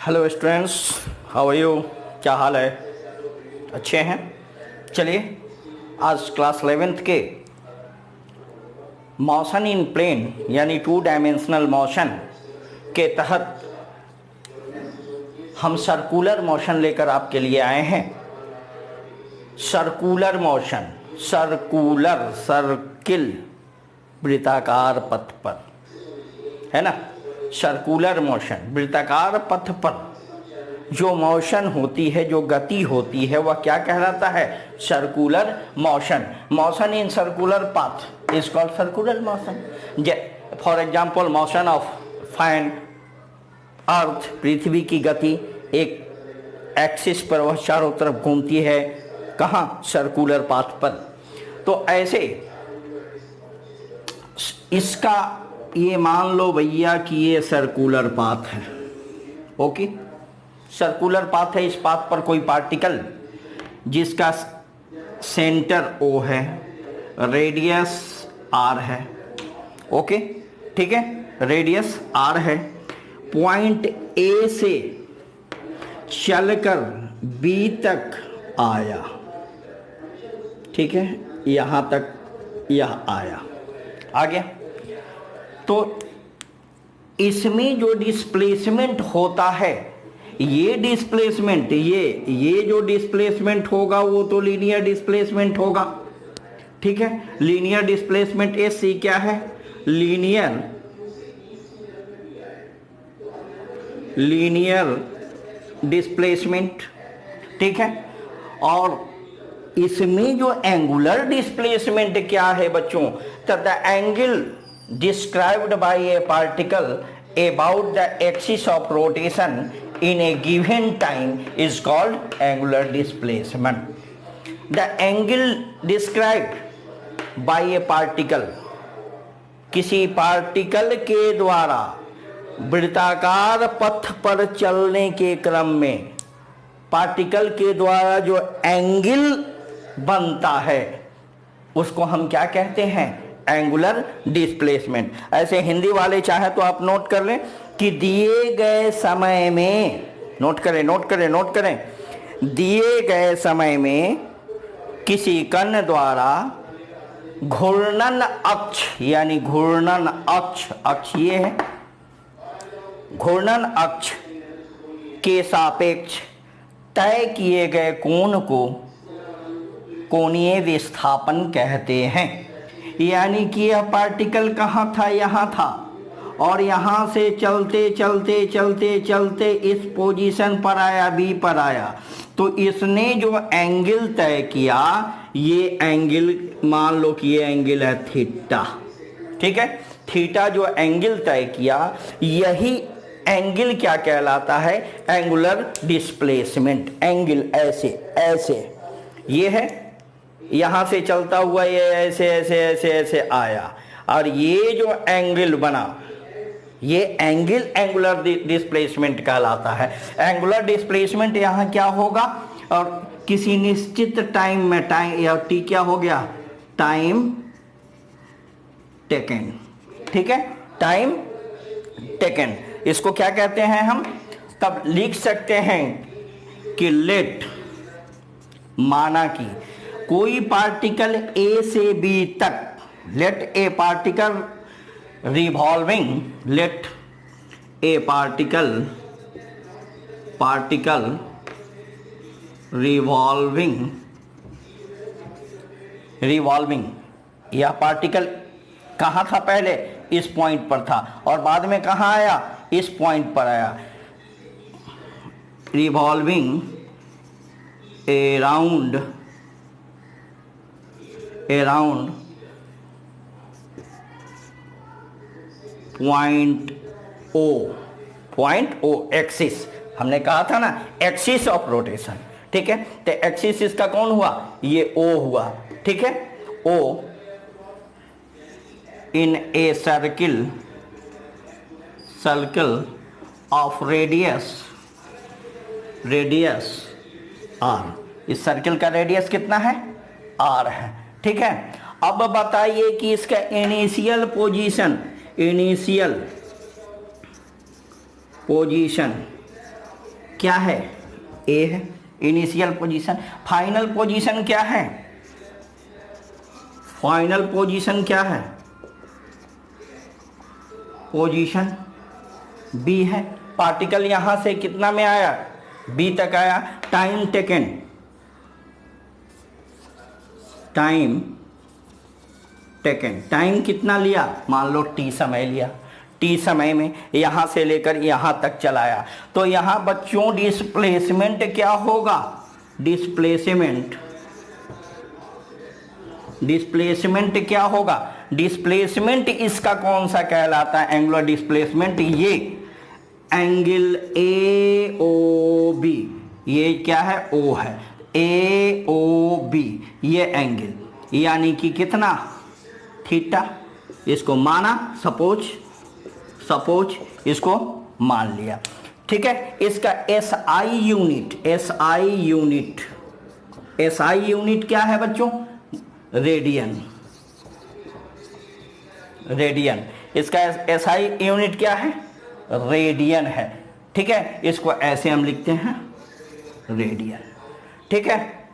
Hello students, how are you? क्या हाल है? अच्छे हैं? चलिए आज क्लास 11th के मोशन इन प्लेन यानी 2 डायमेंशनल मोशन के तहत हम सर्कुलर मोशन लेकर आपके लिए आए हैं। सर्कुलर मोशन, सर्कुलर, सर्किल, वृत्ताकार पथ पर, है ना। सर्कुलर मोशन, वृत्ताकार पथ पर जो मोशन होती है, जो गति होती है, वह क्या कहलाता है? Circular motion. Motion in circular path is called circular motion. For example, motion of fine earth, पृथ्वी की गति एक एक्सिस पर, वह चारों तरफ घूमती है, कहाँ? सर्कुलर पाथ पर। तो ऐसे इसका ये मान लो भैया कि ये सर्कुलर पाथ है। ओके, सर्कुलर पाथ है। इस पाथ पर कोई पार्टिकल जिसका सेंटर O है, रेडियस R है। ओके, ठीक है, रेडियस R है। पॉइंट A से चलकर B तक आया, ठीक है, यहां तक यह आया, आ गया। तो इसमें जो डिस्प्लेसमेंट होता है, ये डिस्प्लेसमेंट, ये जो डिस्प्लेसमेंट होगा वो तो लीनियर डिस्प्लेसमेंट होगा, ठीक है। लीनियर डिस्प्लेसमेंट एस क्या है? लीनियर डिस्प्लेसमेंट, ठीक है। और इसमें जो एंगुलर डिस्प्लेसमेंट क्या है बच्चों? The angle described by a particle about the axis of rotation in a given time is called angular displacement. The angle described by a particle, किसी पार्टिकल के द्वारा वृत्ताकार पथ पर चलने के क्रम में पार्टिकल के द्वारा जो एंगल बनता है उसको हम क्या कहते हैं? Angular displacement. ऐसे हिंदी वाले चाहे तो आप नोट कर लें कि दिए गए समय में, नोट करें, दिए गए समय में किसी कण द्वारा घूर्णन अक्ष, यानी घूर्णन अक्ष ये है, घूर्णन अक्ष के सापेक्ष तय किए गए कोण को कोणीय विस्थापन कहते हैं। यानी कि यह पार्टिकल कहाँ था? यहाँ था, और यहाँ से चलते इस पोजीशन पर आया, बी पर आया। तो इसने जो एंगल तय किया, ये एंगल मान लो कि ये एंगल है थीटा, ठीक है। थीटा जो एंगल तय किया, यही एंगल क्या कहलाता है? Angular displacement. एंगल ऐसे ये है, यहां से चलता हुआ ये ऐसे आया, और ये जो एंगल बना, ये एंगल एंगुलर डिस्प्लेसमेंट कहलाता है। एंगुलर डिस्प्लेसमेंट यहां क्या होगा? और किसी निश्चित टाइम में, टाइम या टी क्या हो गया? टाइम टेकन, ठीक है, टाइम टेकन। इसको क्या कहते हैं हम? तब लिख सकते हैं कि लेट, माना कि कोई पार्टिकल A से B तक, let a particle revolving, let a particle revolving, यह पार्टिकल कहाँ था? पहले इस पॉइंट पर था, और बाद में कहाँ आया? इस पॉइंट पर आया। Revolving around point O axis, हमने कहा था ना, एक्सिस ऑफ रोटेशन, ठीक है। तो एक्सिस इसका कौन हुआ? ये O हुआ, ठीक है। O in a circle of radius R। इस सर्किल का रेडियस कितना है? R है, ठीक है। अब बताइए कि इसका इनिशियल पोजीशन क्या है, ए है इनिशियल पोजीशन। फाइनल पोजीशन क्या है, फाइनल पोजीशन क्या है, पोजीशन बी है। पार्टिकल यहां से कितना में आया, बी तक आया। Time taken, time taken, time कितना लिया, मान लो टी समय लिया, टी समय में यहां से लेकर यहां तक चलाया। तो यहां बच्चों डिस्प्लेसमेंट क्या होगा, डिस्प्लेसमेंट, डिस्प्लेसमेंट क्या होगा, डिस्प्लेसमेंट इसका कौन सा कहलाता है, एंगुलर डिस्प्लेसमेंट। ये एंगल ए ओ बी, ये क्या है, ओ है, ए ओ बी, ये एंगल यानी कि कितना, थीटा। इसको माना, सपोज इसको मान लिया, ठीक है। इसका S I unit, S I unit, S I unit क्या है बच्चों, रेडियन, रेडियन। इसका एस आई यूनिट क्या है, रेडियन है, ठीक है। इसको ऐसे हम लिखते हैं रेडियन, ठीक है।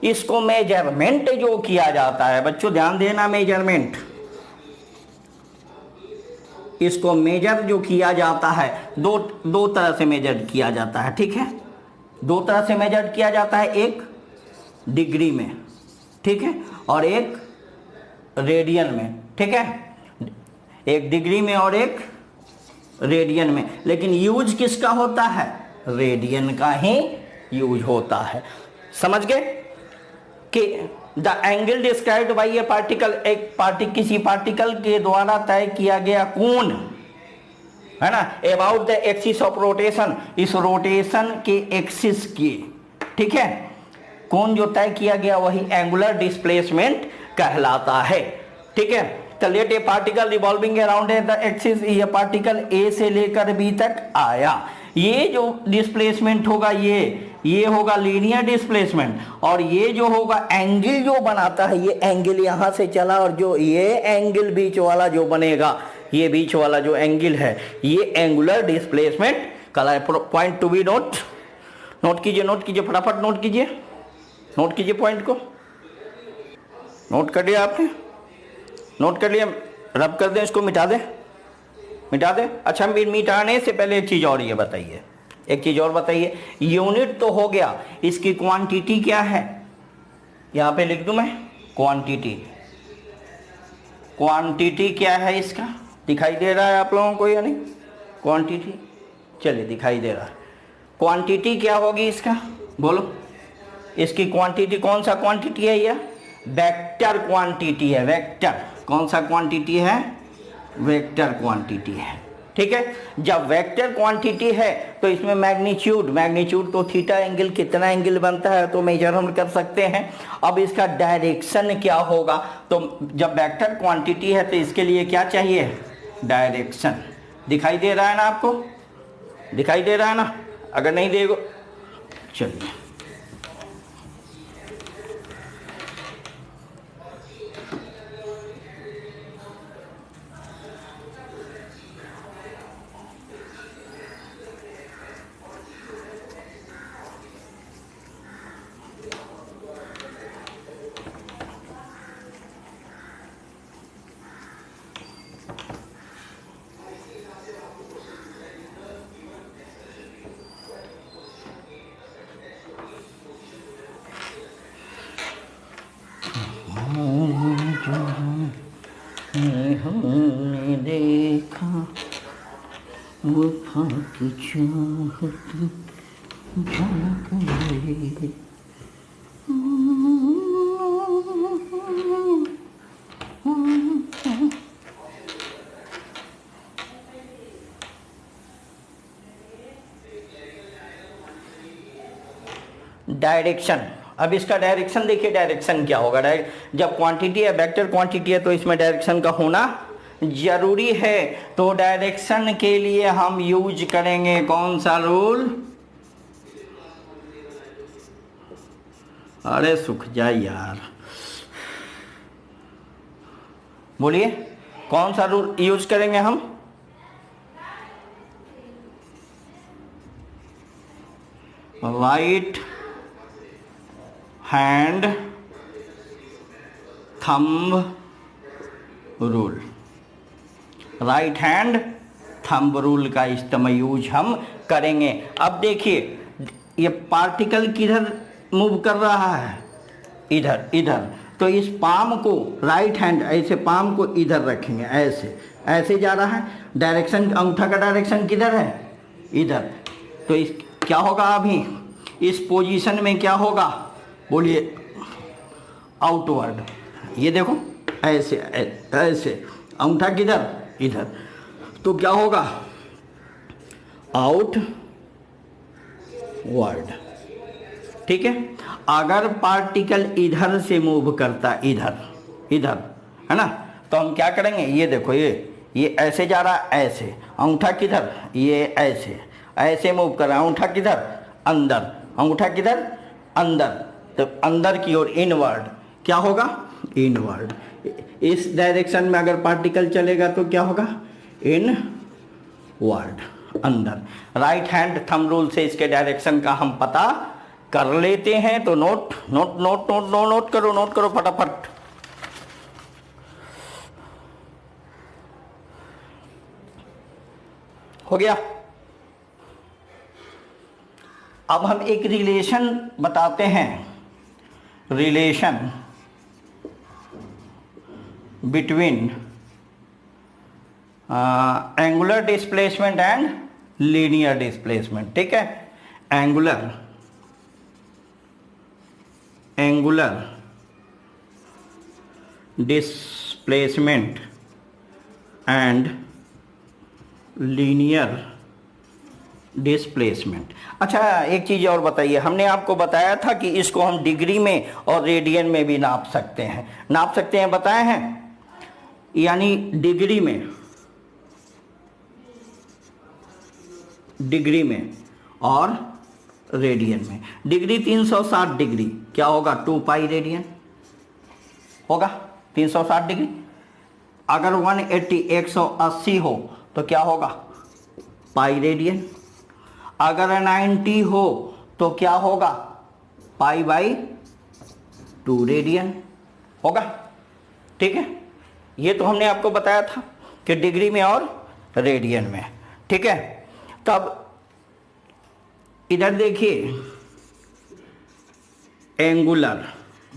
इसको मेजरमेंट जो किया जाता है बच्चों, ध्यान देना, मेजरमेंट, इसको मेजर जो किया जाता है, दो तरह से मेजर किया जाता है, ठीक है। दो तरह से मेजर किया जाता है, एक डिग्री में, ठीक है, और एक रेडियन में, ठीक है। एक डिग्री में और एक रेडियन में, लेकिन यूज किसका होता है, रेडियन का ही यूज होता है। समझ गए कि the angle described by A particle, एक किसी पार्टिकल के द्वारा तय किया गया कोण, है ना, about the axis of rotation, इस रोटेशन के एक्सिस की, ठीक है, कोण जो तय किया गया वही एंगुलर डिस्प्लेसमेंट कहलाता है, ठीक है। तो let a particle revolving around the axis, ये पार्टिकल ए से लेकर बी तक आया, ये जो डिस्प्लेसमेंट होगा ये होगा लीनियर डिस्प्लेसमेंट। और ये जो होगा एंगल जो बनाता है, ये एंगल यहां से चला और जो ये एंगल बीच वाला जो बनेगा, ये बीच वाला जो एंगल है, ये एंगुलर डिस्प्लेसमेंट कहलाए। पॉइंट टू बी नोट कीजिए फटाफट नोट कीजिए पॉइंट को। नोट कर लिया आपने, नोट कर लिया, रब कर दें, इसको मिटा दें। अच्छा, मिटाने से पहले एक चीज और बताइए, यूनिट तो हो गया, इसकी क्वांटिटी क्या है, यहां पे लिख दूं मैं, क्वांटिटी क्या है इसका, दिखाई दे रहा है आप लोगों को या नहीं, क्वांटिटी, चलिए दिखाई दे रहा है। क्वांटिटी क्या होगी इसका, बोलो, इसकी क्वांटिटी कौन सा क्वांटिटी है, यह वेक्टर क्वांटिटी है, वेक्टर, कौन सा क्वांटिटी है, वेक्टर क्वांटिटी है, ठीक है। जब वेक्टर क्वांटिटी है तो इसमें मैग्नीट्यूड तो थीटा एंगल, कितना एंगल बनता है तो मेजर हम कर सकते हैं। अब इसका डायरेक्शन क्या होगा, तो जब वेक्टर क्वांटिटी है तो इसके लिए क्या चाहिए, डायरेक्शन। दिखाई दे रहा है ना आपको, दिखाई दे रहा है ना, अगर नहीं देगा चलिए, हमने देखा वफा की चाहत झलक गई। डायरेक्शन, अब इसका डायरेक्शन देखिए, डायरेक्शन क्या होगा, जब क्वांटिटी है, वेक्टर क्वांटिटी है, तो इसमें डायरेक्शन का होना जरूरी है। तो डायरेक्शन के लिए हम यूज करेंगे कौन सा रूल, अरे सुख जाए यार, बोलिए कौन सा रूल यूज करेंगे हम, right hand thumb rule, right hand thumb rule का इस्तेमाल यूज हम करेंगे। अब देखिए ये पार्टिकल किधर मूव कर रहा है, इधर इधर, तो इस पाम को राइट हैंड ऐसे पाम को इधर रखेंगे, ऐसे ऐसे जा रहा है, डायरेक्शन अंगूठा का डायरेक्शन किधर है, इधर। तो इस क्या होगा, अभी इस पोजीशन में क्या होगा, बोलिए, आउटवर्ड। ये देखो ऐसे ऐसे, अंगूठा किधर, इधर, तो क्या होगा, आउट वर्ड। ठीक है। अगर पार्टिकल इधर से मूव करता, इधर इधर, है ना, तो हम क्या करेंगे, ये देखो ये ऐसे जा रहा है, ऐसे, अंगूठा किधर, ये ऐसे ऐसे मूव कर रहा है, अंगूठा किधर, अंदर, अंगूठा किधर, अंदर, तो अंदर की ओर, इनवर्ड, क्या होगा, इनवर्ड। इस डायरेक्शन में अगर पार्टिकल चलेगा तो क्या होगा, इनवर्ड, अंदर। राइट हैंड थंब रूल से इसके डायरेक्शन का हम पता कर लेते हैं। तो note note note note note note करो, नोट करो फटाफट। हो गया। अब हम एक रिलेशन बताते हैं, relation between angular displacement and linear displacement. ठीक है, angular displacement and linear displacement. अच्छा एक चीज़ और बताइए, हमने आपको बताया था कि इसको हम डिग्री में और रेडियन में भी नाप सकते हैं, नाप सकते हैं, बताए हैं, यानी डिग्री में और रेडियन में। डिग्री 360 डिग्री क्या होगा, 2 पाई रेडियन होगा, 360 डिग्री। अगर 180 180 हो तो क्या होगा, पाई रेडियन। अगर 90 हो तो क्या होगा, पाई बाई 2 रेडियन होगा। ठीक है, ये तो हमने आपको बताया था कि डिग्री में और रेडियन में। ठीक है, तब इधर देखिए, एंगुलर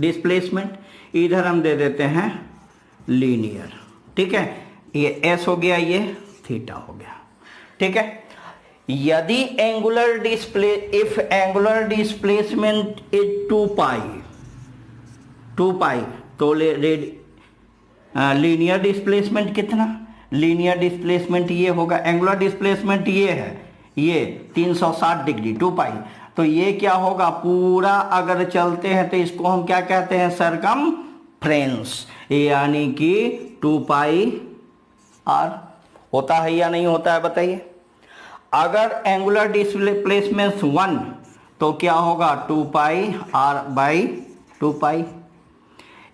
डिस्प्लेसमेंट, इधर हम दे देते हैं लीनियर। ठीक है, ये एस हो गया, ये थीटा हो गया। ठीक है, यदि इफ एंगुलर डिस्प्लेसमेंट इज 2 पाई तो लीनियर डिस्प्लेसमेंट कितना, लीनियर डिस्प्लेसमेंट ये होगा, एंगुलर डिस्प्लेसमेंट ये है, ये 360 डिग्री 2 पाई, तो ये क्या होगा, पूरा अगर चलते हैं तो इसको हम क्या कहते हैं, सरकमफ्रेंस, यानी कि 2 पाई आर। होता है या नहीं होता है बताइए। अगर एंगुलर डिस्प्लेसमेंट 1 तो क्या होगा, 2 पाई आर बाई 2 पाई।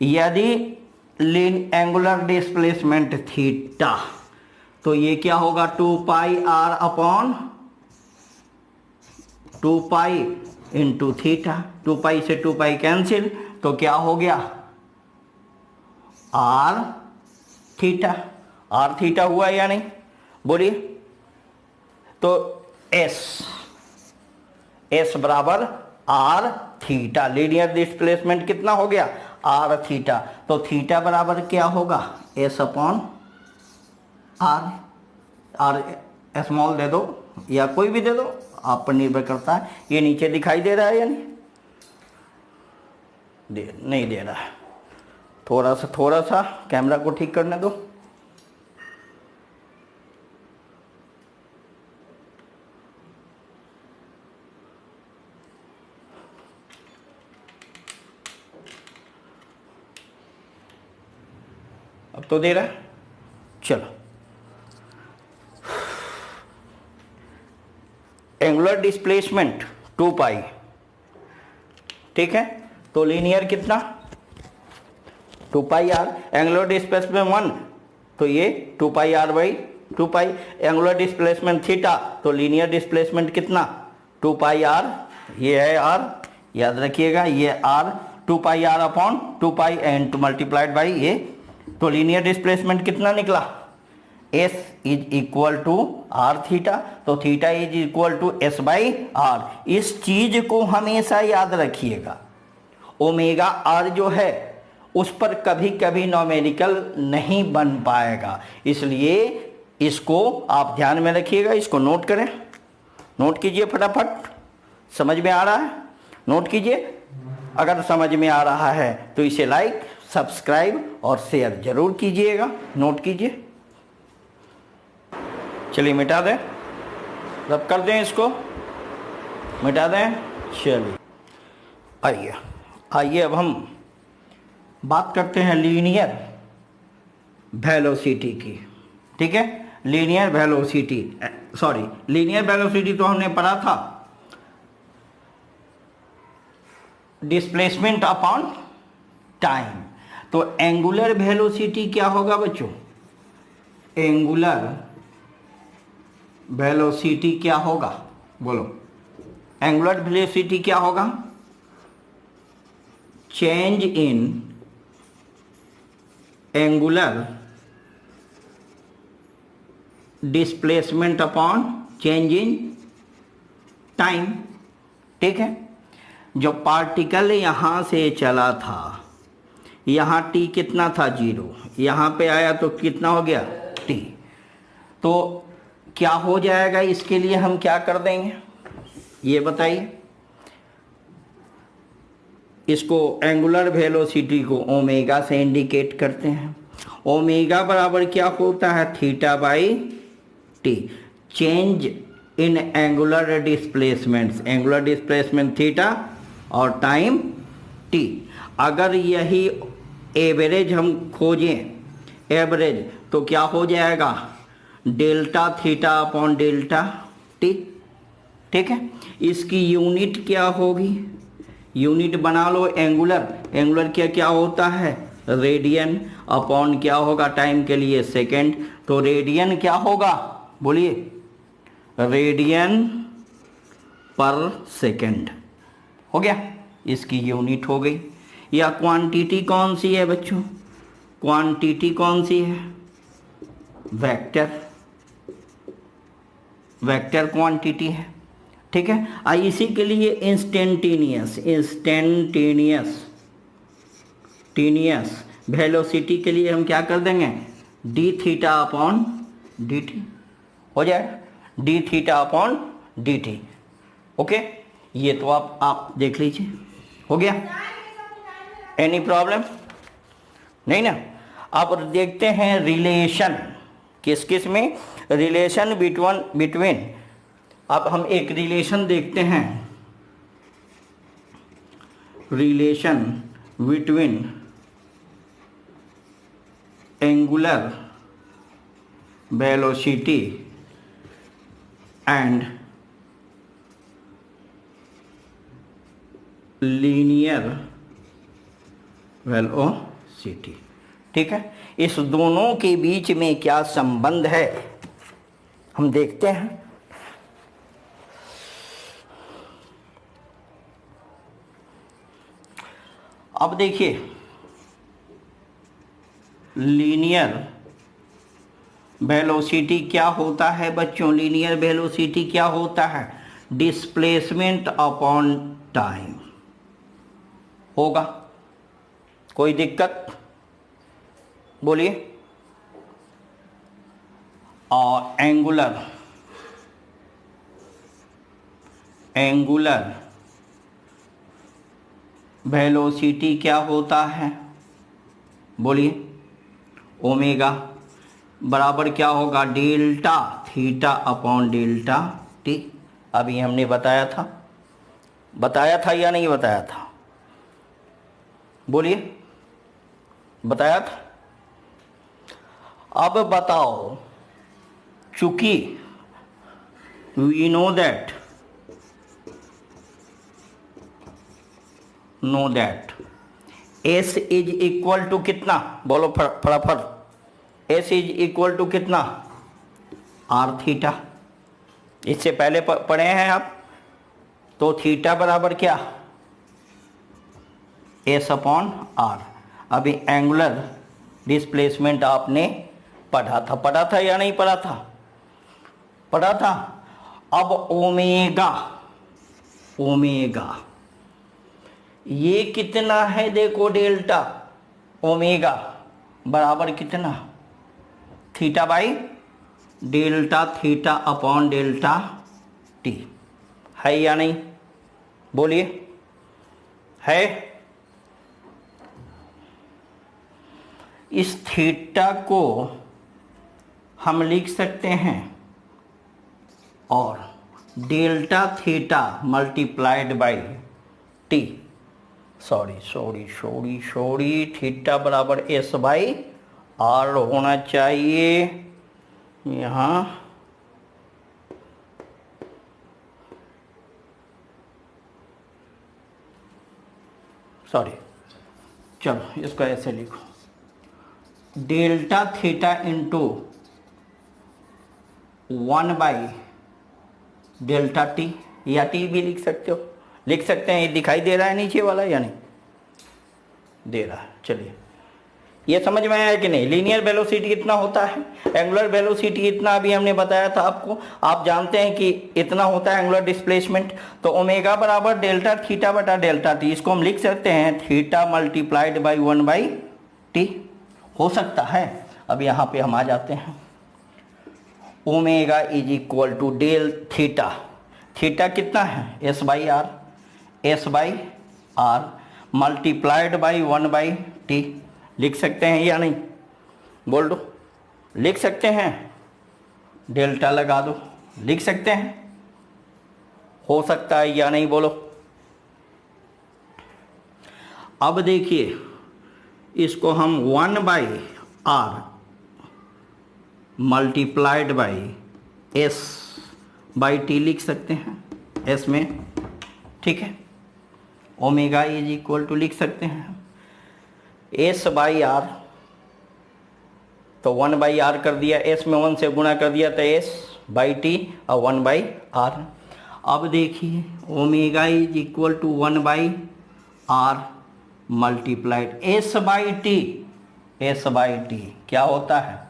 यदि एंगुलर डिस्प्लेसमेंट थीटा तो ये क्या होगा, 2 pi r upon 2 pi into theta. 2 pi से 2 पाई कैंसिल, तो क्या हो गया, आर थीटा। आर थीटा हुआ या नहीं, बोलिए। तो एस बराबर आर थीटा, लीनियर डिस्प्लेसमेंट कितना हो गया, आर थीटा। तो थीटा बराबर क्या होगा, S upon R. R small दे दो या कोई भी दे दो, आप पर निर्भर करता है। ये नीचे दिखाई दे रहा है या नहीं, नहीं दे रहा है। थोड़ा सा कैमरा को ठीक करने दो। अब तो दे रहा है, चलो। एंगुलर डिस्प्लेसमेंट 2 पाई, ठीक है, तो लीनियर कितना, 2 पाई आर। एंगुलर डिस्प्लेसमेंट 1 तो ये 2 pi R by 2 pi. Angular displacement theta तो लीनियर डिस्प्लेसमेंट कितना, 2 पाई आर ये है r, याद रखिएगा ये r 2 pi r upon 2 pi n to multiplied by ये। तो लीनियर डिस्प्लेसमेंट कितना निकला, s is equal to R theta, तो theta is equal to s by R. इस चीज को हमेशा याद रखिएगा, ओमेगा r जो है उस पर कभी कभी न्यूमेरिकल नहीं बन पाएगा, इसलिए इसको आप ध्यान में रखिएगा, इसको नोट करें, नोट कीजिए फटाफट। समझ में आ रहा है, नोट कीजिए। अगर समझ में आ रहा है तो इसे लाइक, सब्सक्राइब और शेयर जरूर कीजिएगा, नोट कीजिए। चलिए मिटा दें, रब कर दें, इसको मिटा दें। चलिए आइए आइए अब हम बात करते हैं लीनियर वेलोसिटी की। ठीक है, linear velocity, sorry linear velocity तो हमने पढ़ा था डिस्प्लेसमेंट अपॉन टाइम। तो एंगुलर वेलोसिटी क्या होगा बच्चों, एंगुलर वेलोसिटी क्या होगा, बोलो। एंगुलर वेलोसिटी क्या होगा, change in angular displacement upon change in time. ठीक है, जो पार्टिकल यहां से चला था, यहां t कितना था 0, यहां पे आया तो कितना हो गया t, तो क्या हो जाएगा, इसके लिए हम क्या कर देंगे ये बताइए। इसको एंगुलर वेलोसिटी को ओमेगा से इंडिकेट करते हैं। ओमेगा बराबर क्या होता है, theta by T. Change in angular displacements, angular displacement theta और टाइम टी। अगर यही एवरेज हम खोजें, एवरेज, तो क्या हो जाएगा, delta theta upon delta T. ठीक है, इसकी यूनिट क्या होगी, यूनिट बना लो एंगुलर, एंगुलर क्या क्या होता है, रेडियन अपॉन क्या होगा टाइम के लिए सेकेंड, तो रेडियन क्या होगा बोलिए, रेडियन पर सेकेंड हो गया, इसकी यूनिट हो गई। या क्वांटिटी कौन सी है बच्चों, क्वांटिटी कौन सी है, वेक्टर, वेक्टर क्वांटिटी है। ठीक है, इसी के लिए इंस्टेंटेनियस, इंस्टेंटेनियस वेलोसिटी के लिए हम क्या कर देंगे, D theta upon D T हो जाए, D theta upon D T. Okay, ये तो आप देख लीजिए, हो गया, एनी प्रॉब्लम नहीं ना। अब देखते हैं रिलेशन, किस किस में, रिलेशन बिटवीन, अब हम एक रिलेशन देखते हैं, relation between angular velocity and linear velocity. ठीक है, इस दोनों के बीच में क्या संबंध है हम देखते हैं। अब देखिए, लीनियर वेलोसिटी क्या होता है बच्चों, लीनियर वेलोसिटी क्या होता है, डिस्प्लेसमेंट अपॉन टाइम होगा। कोई दिक्कत बोलिए। और एंगुलर वेलोसिटी क्या होता है बोलिए, ओमेगा बराबर क्या होगा, delta theta upon delta T. अभी हमने बताया था या नहीं बताया था, बोलिए, बताया था। अब बताओ, चूंकि we know that S is equal to कितना, बोलो फटाफट, S इज इक्वल टू कितना, आर थीटा। इससे पहले पढ़े हैं आप, तो थीटा बराबर क्या, एस अपॉन आर। अभी एंगुलर डिस्प्लेसमेंट आपने पढ़ा था या नहीं पढ़ा था, पढ़ा था। अब ओमेगा, ओमेगा ये कितना है, देखो डेल्टा ओमेगा बराबर कितना, theta by delta theta upon delta T, है या नहीं, बोलिए, है। इस थीटा को हम लिख सकते हैं और delta theta multiplied by T, sorry theta बराबर एस बाई आर होना चाहिए यहाँ, सॉरी, चलो इसको ऐसे लिखो, delta theta into 1 by delta T, या टी भी लिख सकते हो, लिख सकते हैं। ये दिखाई दे रहा है नीचे वाला या नहीं दे रहा है, चलिए ये समझ में आया कि नहीं। लीनियर वेलोसिटी इतना होता है, एंगुलर वेलोसिटी इतना अभी हमने बताया था आपको, आप जानते हैं कि इतना होता है एंगुलर डिस्प्लेसमेंट। तो ओमेगा बराबर डेल्टा थीटा बटा डेल्टा टी, इसको हम लिख सकते हैं theta multiplied by 1 by T, हो सकता है। अब यहाँ पे हम आ जाते हैं, omega is equal to del theta, theta कितना है S by R, S by R multiplied by 1 by T, लिख सकते हैं या नहीं, बोल दो, लिख सकते हैं, डेल्टा लगा दो, लिख सकते हैं, हो सकता है या नहीं, बोलो। अब देखिए इसको हम 1 by R multiplied by S by T लिख सकते हैं, एस में, ठीक है। ओमेगा इज इक्वल टू लिख सकते हैं एस बाई आर, तो 1 बाई आर कर दिया, एस में 1 से गुणा कर दिया तो एस बाई टी और 1 बाई आर। अब देखिए omega is equal to 1 by R multiplied S by T, S by T क्या होता है,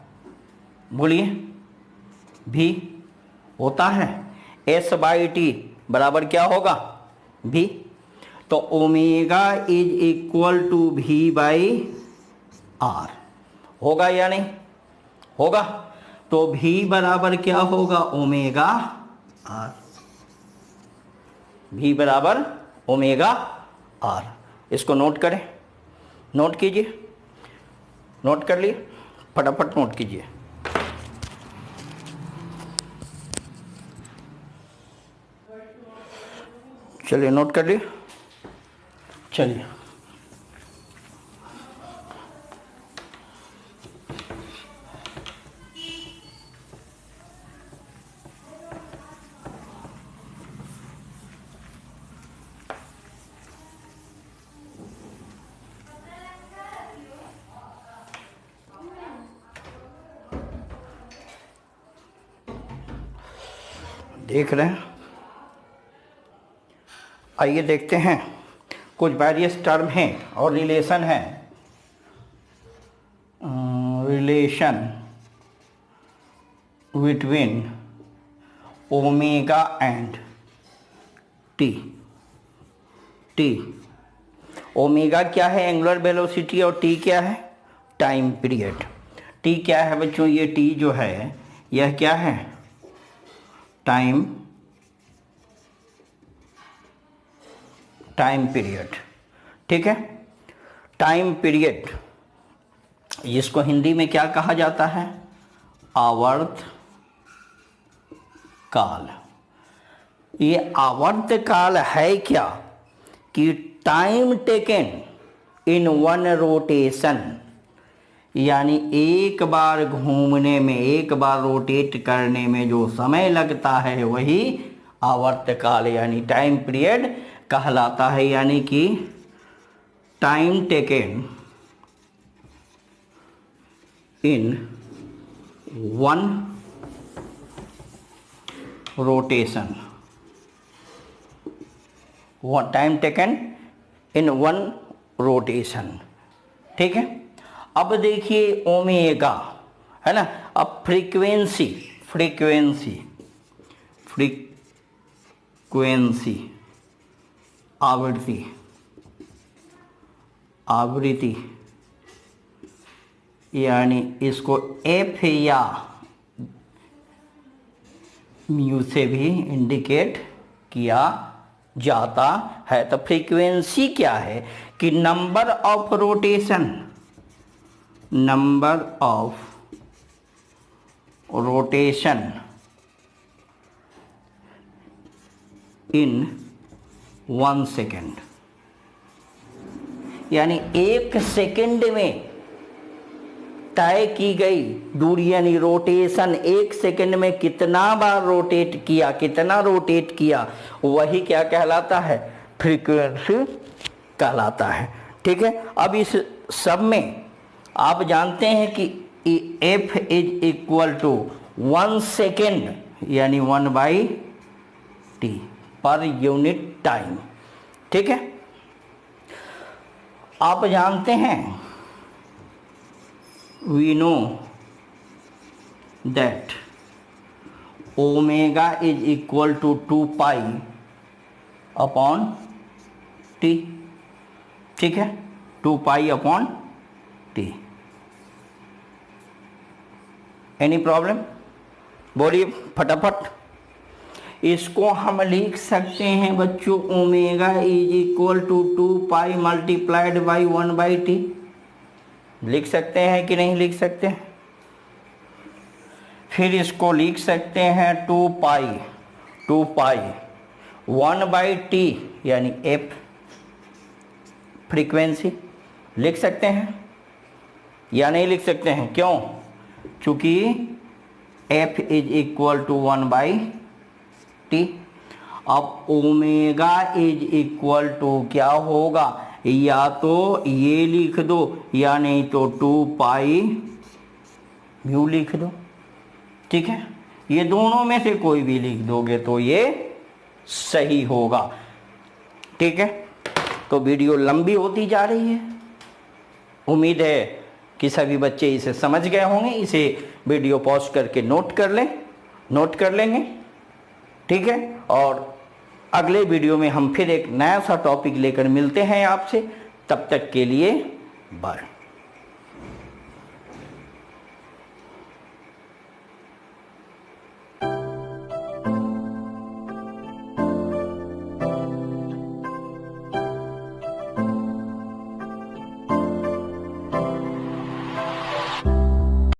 बोलिए, भी होता है, एस बाई टी बराबर क्या होगा, भी। तो ओमेगा इज इक्वल टू भी बाई आर, होगा या नहीं, होगा। तो भी बराबर क्या होगा, ओमेगा आर, भी बराबर ओमेगा आर। इसको नोट करें, नोट कीजिए, नोट कर लिए, फटाफट नोट कीजिए। चलिए नोट कर लिए, चलिए देख रहे हैं, आइए देखते हैं, कुछ वेरियस टर्म हैं और रिलेशन है, relation between omega and T. T, omega क्या है, एंगुलर वेलोसिटी, और टी क्या है, टाइम पीरियड। टी क्या है बच्चों, ये टी जो है यह क्या है, टाइम पीरियड, ठीक है। टाइम पीरियड जिसको हिंदी में क्या कहा जाता है, आवर्त काल। ये आवर्त काल है क्या, कि टाइम टेकन इन 1 रोटेशन, यानी एक बार घूमने में, एक बार रोटेट करने में जो समय लगता है वही आवर्त काल यानी टाइम पीरियड कहलाता है। यानी कि time taken in 1 rotation, time taken in one rotation, ठीक है। अब देखिए ओमेगा, है ना। अब फ्रीक्वेंसी आवृत्ति यानी इसको एफ या म्यू से भी इंडिकेट किया जाता है। तो फ्रीक्वेंसी क्या है कि number of rotation in 1 second, यानी 1 सेकेंड में तय की गई दूरी, यानी रोटेशन 1 सेकेंड में कितना बार रोटेट किया, वही क्या कहलाता है, फ्रीक्वेंसी कहलाता है, ठीक है। अब इस सब में आप जानते हैं कि F is equal to 1 second यानी 1/t पर यूनिट टाइम, ठीक है। आप जानते हैं we know that omega is equal to 2 pi upon t, ठीक है, 2 pi upon t। Any problem? बोलिए फटाफट। इसको हम लिख सकते हैं बच्चों, omega is equal to 2 pi multiplied by 1/t। लिख सकते हैं कि नहीं लिख सकते? फिर इसको लिख सकते हैं 2 पाई 1/t यानी f फ्रीक्वेंसी। लिख सकते हैं या नहीं लिख सकते हैं? क्यों? चूंकि f is equal to 1/t। अब ओमेगा इज इक्वल टू क्या होगा, या तो ये लिख दो या नहीं तो 2 पाई म्यू लिख दो, ठीक है। ये दोनों में से कोई भी लिख दोगे तो ये सही होगा, ठीक है। तो वीडियो लंबी होती जा रही है, उम्मीद है कि सभी बच्चे इसे समझ गए होंगे। इसे वीडियो पॉज करके नोट कर लेंगे, ठीक है। और अगले वीडियो में हम फिर एक नया सा टॉपिक लेकर मिलते हैं आपसे। तब तक के लिए बाय।